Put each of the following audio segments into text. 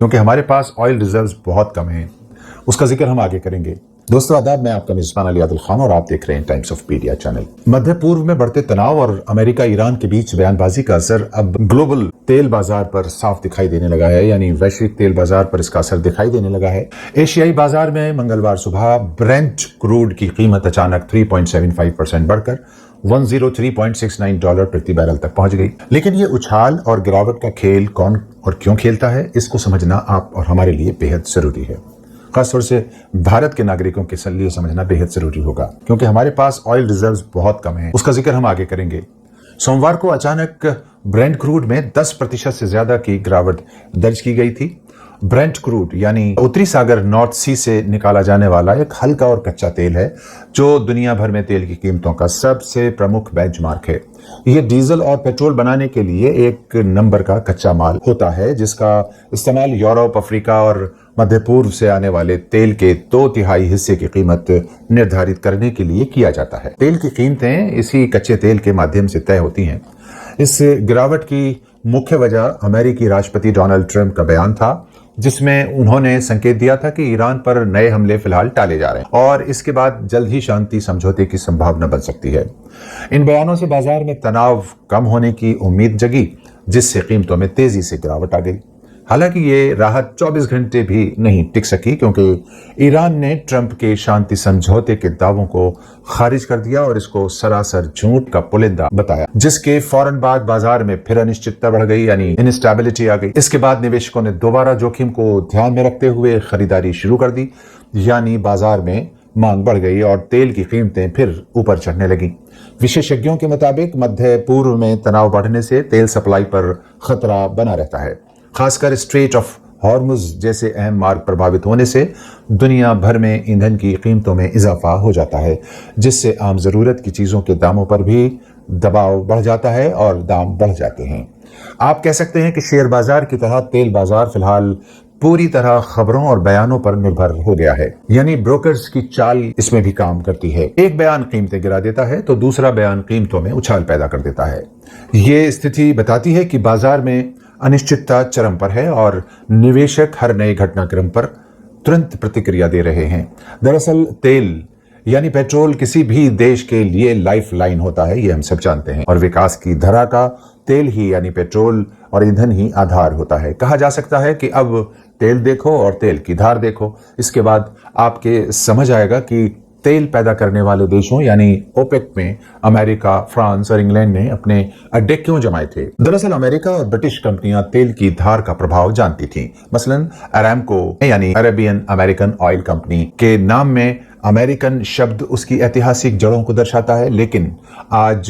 क्योंकि हमारे पास oil reserves बहुत कम हैं। उसका जिक्र हम आगे करेंगे। दोस्तों आदाब, मैं आपका मेजबान अली आदिल खान और आप देख रहे हैं टाइम्स ऑफ मीडिया चैनल। मध्य पूर्व में बढ़ते तनाव और अमेरिका ईरान के बीच बयानबाजी का असर अब ग्लोबल तेल बाजार पर साफ दिखाई देने लगा है, यानी वैश्विक तेल बाजार पर इसका असर दिखाई देने लगा है। एशियाई बाजार में मंगलवार सुबह ब्रेंट क्रूड की कीमत अचानक 3.75% बढ़कर $103.69 प्रति बैरल तक पहुंच गई। लेकिन ये उछाल और गिरावट का खेल कौन और क्यों खेलता है, इसको समझना आप और हमारे लिए बेहद जरूरी है। खासतौर से भारत के नागरिकों के लिए समझना बेहद जरूरी होगा, क्योंकि हमारे पास ऑयल रिजर्व्स बहुत कम हैं। उसका जिक्र हम आगे करेंगे। सोमवार को अचानक ब्रेंट क्रूड में 10% से ज्यादा की गिरावट दर्ज की गई थी। ब्रेंट क्रूड यानी उत्तरी सागर नॉर्थ सी से निकाला जाने वाला एक हल्का और कच्चा तेल है, जो दुनिया भर में तेल की कीमतों का सबसे प्रमुख बेंचमार्क है। यह डीजल और पेट्रोल बनाने के लिए एक नंबर का कच्चा माल होता है, जिसका इस्तेमाल यूरोप, अफ्रीका और मध्य पूर्व से आने वाले तेल के 2/3 हिस्से की कीमत निर्धारित करने के लिए किया जाता है। तेल की कीमतें इसी कच्चे तेल के माध्यम से तय होती हैं। इस गिरावट की मुख्य वजह अमेरिकी राष्ट्रपति डोनाल्ड ट्रंप का बयान था, जिसमें उन्होंने संकेत दिया था कि ईरान पर नए हमले फिलहाल टाले जा रहे हैं और इसके बाद जल्द ही शांति समझौते की संभावना बन सकती है। इन बयानों से बाजार में तनाव कम होने की उम्मीद जगी, जिससे कीमतों में तेजी से गिरावट आ गई। हालांकि ये राहत 24 घंटे भी नहीं टिक सकी, क्योंकि ईरान ने ट्रंप के शांति समझौते के दावों को खारिज कर दिया और इसको सरासर झूठ का पुलिंदा बताया, जिसके फौरन बाद बाजार में फिर अनिश्चितता बढ़ गई, यानी इनस्टेबिलिटी आ गई। इसके बाद निवेशकों ने दोबारा जोखिम को ध्यान में रखते हुए खरीदारी शुरू कर दी, यानी बाजार में मांग बढ़ गई और तेल की कीमतें फिर ऊपर चढ़ने लगी। विशेषज्ञों के मुताबिक मध्य पूर्व में तनाव बढ़ने से तेल सप्लाई पर खतरा बना रहता है। खासकर स्ट्रेट ऑफ हॉर्मुज जैसे अहम मार्ग प्रभावित होने से दुनिया भर में ईंधन की कीमतों में इजाफा हो जाता है, जिससे आम जरूरत की चीजों के दामों पर भी दबाव बढ़ जाता है और दाम बढ़ जाते हैं। आप कह सकते हैं कि शेयर बाजार की तरह तेल बाजार फिलहाल पूरी तरह खबरों और बयानों पर निर्भर हो गया है, यानी ब्रोकर्स की चाल इसमें भी काम करती है। एक बयान कीमतें गिरा देता है तो दूसरा बयान कीमतों में उछाल पैदा कर देता है। ये स्थिति बताती है कि बाजार में अनिश्चितता चरम पर है और निवेशक हर नए घटनाक्रम पर तुरंत प्रतिक्रिया दे रहे हैं। दरअसल तेल यानी पेट्रोल किसी भी देश के लिए लाइफ लाइन होता है, ये हम सब जानते हैं, और विकास की धरा का तेल ही यानी पेट्रोल और ईंधन ही आधार होता है। कहा जा सकता है कि अब तेल देखो और तेल की धार देखो, इसके बाद आपके समझ आएगा कि तेल पैदा करने वाले देशों यानी ओपेक में अमेरिका, फ्रांस और इंग्लैंड ने अपने अड्डे क्यों जमाए थे। दरअसल अमेरिका और ब्रिटिश कंपनियां तेल की धार का प्रभाव जानती थीं। मसलन अरामको यानी अरेबियन अमेरिकन ऑयल कंपनी के नाम में अमेरिकन शब्द उसकी ऐतिहासिक जड़ों को दर्शाता है, लेकिन आज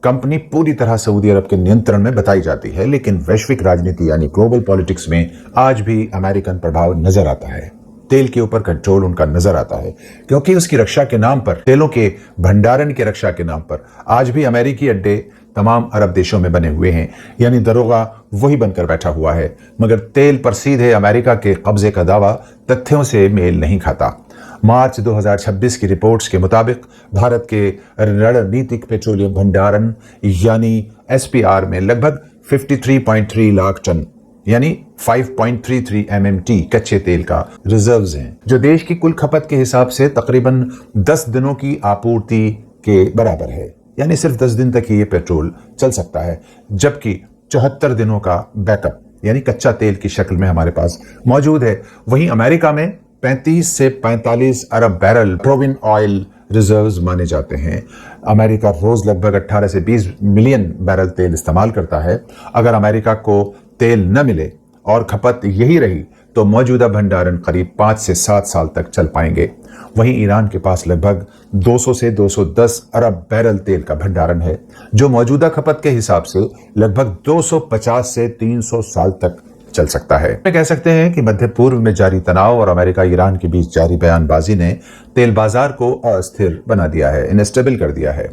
कंपनी पूरी तरह सऊदी अरब के नियंत्रण में बताई जाती है। लेकिन वैश्विक राजनीति यानी ग्लोबल पॉलिटिक्स में आज भी अमेरिकन प्रभाव नजर आता है। तेल के ऊपर कंट्रोल उनका नजर आता है, क्योंकि उसकी रक्षा के नाम पर, तेलों के भंडारण की रक्षा के नाम पर आज भी अमेरिकी अड्डे तमाम अरब देशों में बने हुए हैं, यानी दरोगा वही बनकर बैठा हुआ है। मगर तेल पर सीधे अमेरिका के कब्जे का दावा तथ्यों से मेल नहीं खाता। मार्च 2026 की रिपोर्ट्स के मुताबिक भारत के रणनीतिक पेट्रोलियम भंडारण यानी एसपीआर में लगभग 53.3 लाख टन यानी 5.33 MMT कच्चे तेल का रिजर्व्स हैं, जो देश की कुल खपत के हिसाब से तकरीबन 10 दिनों की आपूर्ति के बराबर है। यानी सिर्फ 10 दिन तक ही ये पेट्रोल चल सकता है, जबकि 74 दिनों का बैकअप यानी कच्चा तेल की शक्ल में हमारे पास मौजूद है। वहीं अमेरिका में 35 से 45 अरब बैरल प्रोविन ऑयल रिजर्व्स माने जाते हैं। अमेरिका रोज लगभग 18 से 20 मिलियन बैरल तेल इस्तेमाल करता है। अगर अमेरिका को तेल न मिले और खपत यही रही तो मौजूदा भंडारण करीब 5 से 7 साल तक चल पाएंगे। वहीं ईरान के पास लगभग 200 से 210 अरब बैरल तेल का भंडारण है, जो मौजूदा खपत के हिसाब से लगभग 250 से 300 साल तक चल सकता है। कह सकते हैं कि मध्य पूर्व में जारी तनाव और अमेरिका ईरान के बीच जारी बयानबाजी ने तेल बाजार को अस्थिर बना दिया है, इनस्टेबल कर दिया है।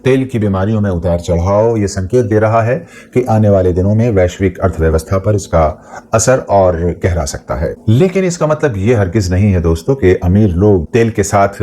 तेल की बीमारियों में उतार चढ़ाव ये संकेत दे रहा है कि आने वाले दिनों में वैश्विक अर्थव्यवस्था पर इसका असर और गहरा सकता है। लेकिन इसका मतलब ये हरगिज नहीं है दोस्तों कि अमीर लोग तेल के साथ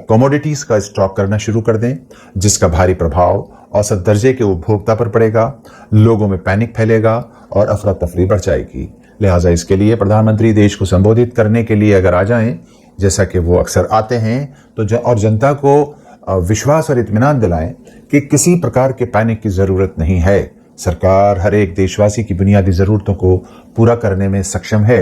कमोडिटीज का स्टॉक करना शुरू कर दें, जिसका भारी प्रभाव औसत दर्जे के उपभोक्ता पर पड़ेगा। लोगों में पैनिक फैलेगा और अफरा तफरी बढ़ जाएगी। लिहाजा इसके लिए प्रधानमंत्री देश को संबोधित करने के लिए अगर आ जाएं, जैसा कि वो अक्सर आते हैं, तो और जनता को विश्वास और इत्मीनान दिलाएं कि किसी प्रकार के पैनिक की ज़रूरत नहीं है। सरकार हर एक देशवासी की बुनियादी ज़रूरतों को पूरा करने में सक्षम है।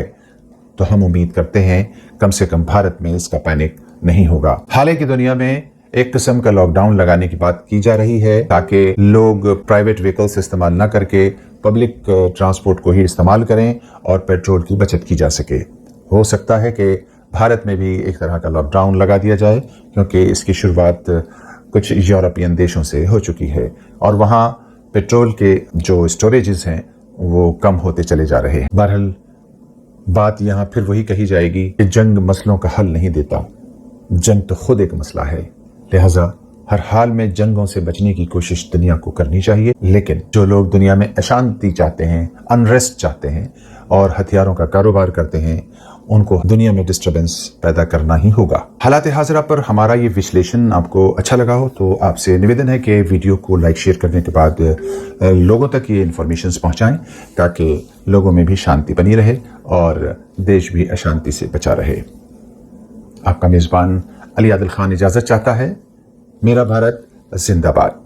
तो हम उम्मीद करते हैं कम से कम भारत में इसका पैनिक नहीं होगा। हाल की दुनिया में एक किस्म का लॉकडाउन लगाने की बात की जा रही है ताकि लोग प्राइवेट व्हीकल्स इस्तेमाल न करके पब्लिक ट्रांसपोर्ट को ही इस्तेमाल करें और पेट्रोल की बचत की जा सके। हो सकता है कि भारत में भी एक तरह का लॉकडाउन लगा दिया जाए, क्योंकि इसकी शुरुआत कुछ यूरोपियन देशों से हो चुकी है और वहाँ पेट्रोल के जो स्टोरेजेस हैं वो कम होते चले जा रहे हैं। बहरहाल बात यहाँ फिर वही कही जाएगी कि जंग मसलों का हल नहीं देता, जंग तो खुद एक मसला है। लिहाजा हर हाल में जंगों से बचने की कोशिश दुनिया को करनी चाहिए, लेकिन जो लोग दुनिया में अशांति चाहते हैं, अनरेस्ट चाहते हैं और हथियारों का कारोबार करते हैं, उनको दुनिया में डिस्टर्बेंस पैदा करना ही होगा। हालात हाज़िरा पर हमारा ये विश्लेषण आपको अच्छा लगा हो तो आपसे निवेदन है कि वीडियो को लाइक शेयर करने के बाद लोगों तक ये इन्फॉर्मेशन पहुंचाएं ताकि लोगों में भी शांति बनी रहे और देश भी अशांति से बचा रहे। आपका मेज़बान अली आदिल खान इजाज़त चाहता है। मेरा भारत जिंदाबाद।